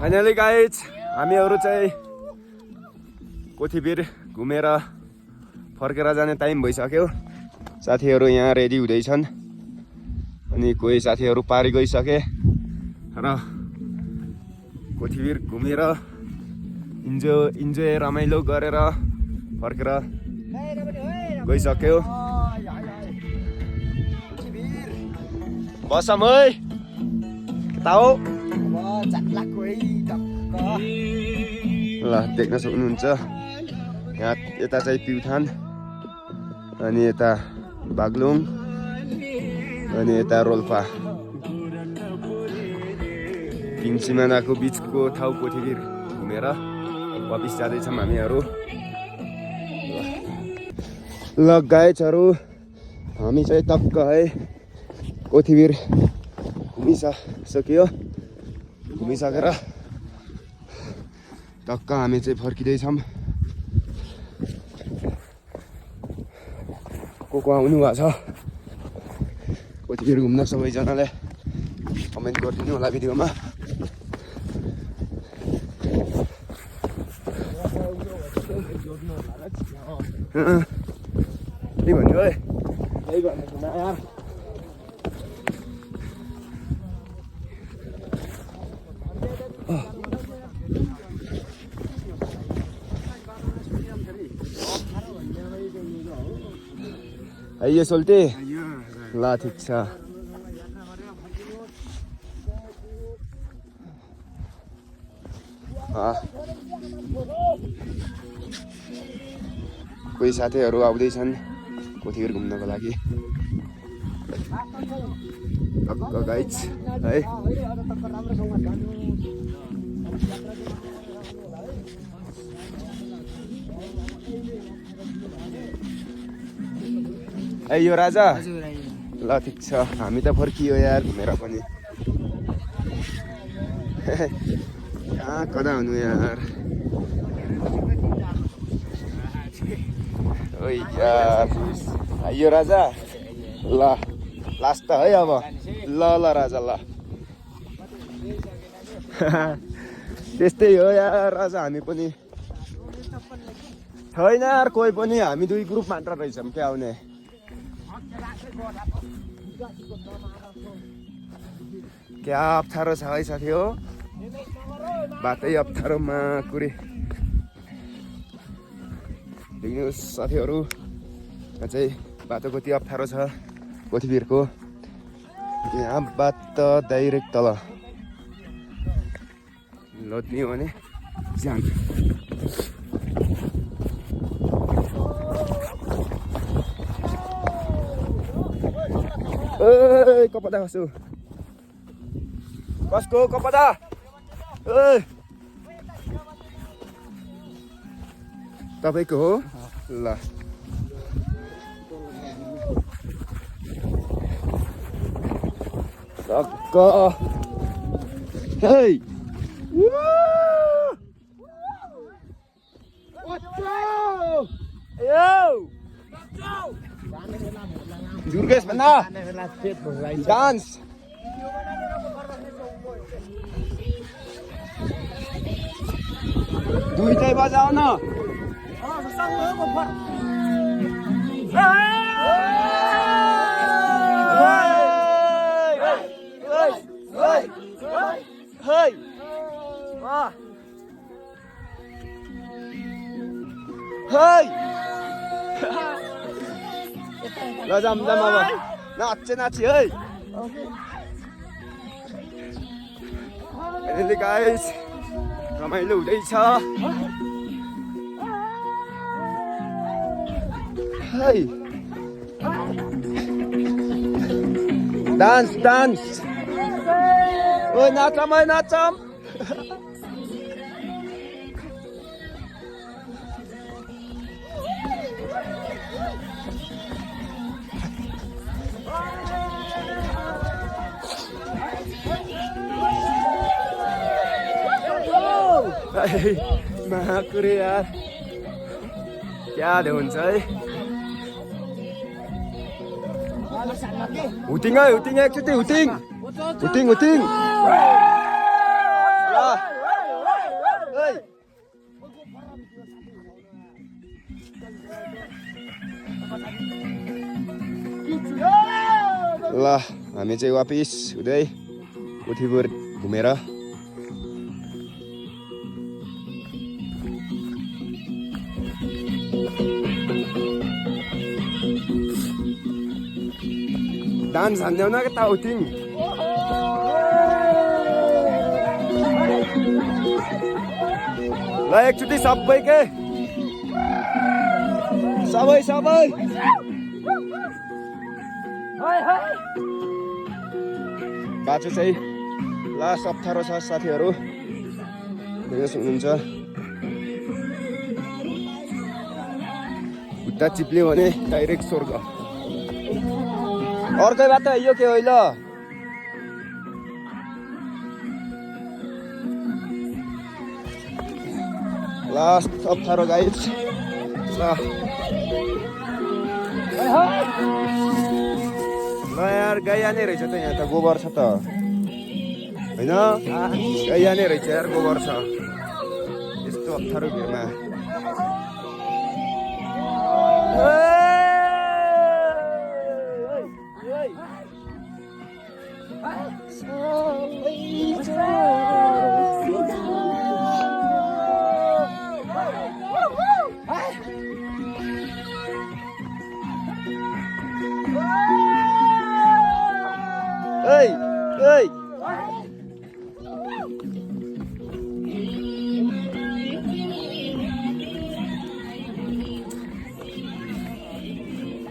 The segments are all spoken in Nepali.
फाइनली गाइज हामीहरू चाहिँ कोठीबीर घुमेर फर्केर जाने टाइम भइसक्यो। साथीहरू यहाँ रेडी हुँदैछन् अनि कोही साथीहरू पारी गइसके र कोठीबीर घुमेर इन्जोय रमाइलो गरेर फर्केर गइसक्यो। बसम है कता हो ल देख्न सक्नुहुन्छ यहाँ यता चाहिँ प्युठान अनि यता बागलुङ अनि यता रोल्पा तीन सिमानाको बिचको ठाउँ कोठीबीर घुमेर वापिस जाँदैछौँ हामीहरू। ल गाइजहरू हामी चाहिँ टक्क है कोठीबीर घुमिसक्यो। घुमिसकेर टक्क हामी चाहिँ फर्किँदैछौँ। को आउनु भएको छ कोठीबीर घुम्न सबैजनाले कमेन्ट गरिदिनु होला भिडियोमा। के भन्नु है आइयो सोल्टे ल ठिक छ। कोही साथीहरू आउँदैछन् कोठीबीर घुम्नको लागि। टक्क गाइज है ए यो राजा ल ठिक छ। हामी त फर्कियो यार घुमेर पनि कहाँ कता हुनु यार। ओ यार यो राजा ल लास्ट है अब ल ल राजा ल त्यस्तै हो यार राजा। हामी पनि छैन यार कोही पनि, हामी दुई ग्रुप मात्र रहेछौँ क्या आउने। क्या अप्ठ्यारो छ है साथी हो, बाटै अप्ठ्यारोमा कुरे देख्नुहोस् साथीहरू। चाहिँ बाटो कति अप्ठ्यारो छ कोठीबीरको। यहाँ बाट डाइरेक्ट तल लोड्ने हो भने जान। ए कपडा कसो कसको कपडा ए तपाईको हो ल। टक्क हे Jurges mana? Dance. दुईटै बजाऊ न। ल जाम जाम अब नाचे नाची है। फाइनली गाइस रमाइलो हुँदैछ है। डान्स डान्स ओ नाचम है नाचम। महाकुरे यार क्या हुन्छ है। हुटिङ है हुटिङ एकचोटि हुटिङ हुटिङ हुटिङ ल ल हामी चाहिँ वापिस हुँदै उठीपुर घुमेर डान्स हान्देऊ न के ताउटिङ ल एकचोटि सबै के सबै बाटो चाहिँ ला सप्थरो छ साथीहरू हुनुहुन्छ खुट्टा चिप्ल्यो भने डाइरेक्ट स्वर्ग अर्कै बाटो यो के हो ल लास्ट सप्थरो गाइस ल यार गैया नै रहेछ त यहाँ त गोबर छ त होइन गैया नै रहेछ यार गोबर छ यस्तो अप्ठ्यारो भिडमा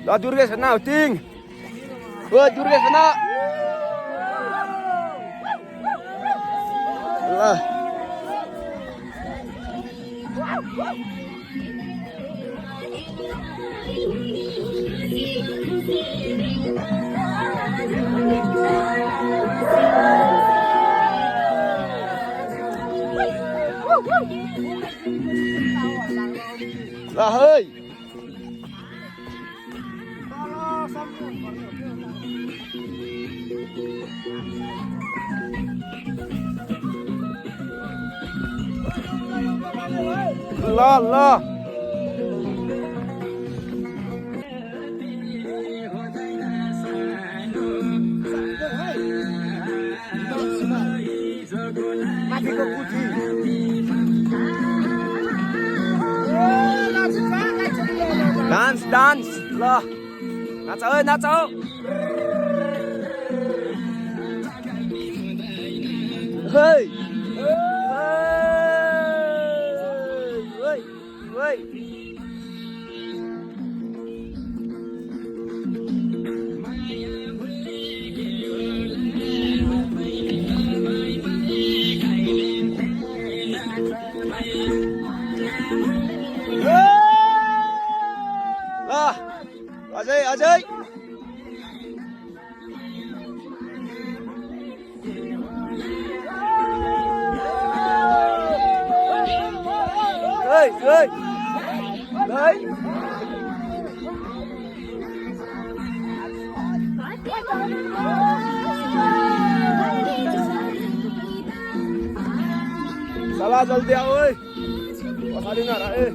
ल दुर्गेश भन्न तिङ ओ दुर्गेश भन्न ल ल है ल ल डान्स डान्स ल नाच है नाच है अजय अजय साला जल्दी आओ पछाडि नरहे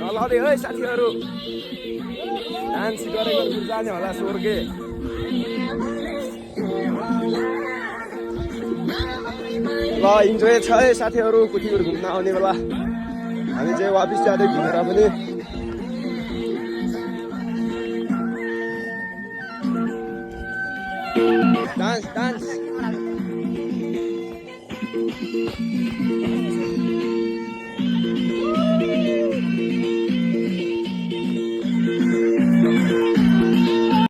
नलहदे है साथीहरू डान्स गरेको जाने होला स्वर्गे ल इन्जोय छ है साथीहरू कुटीहरू घुम्न आउने बेला हामी चाहिँ वापिस जाँदै घुमेर पनि डान्स डान्स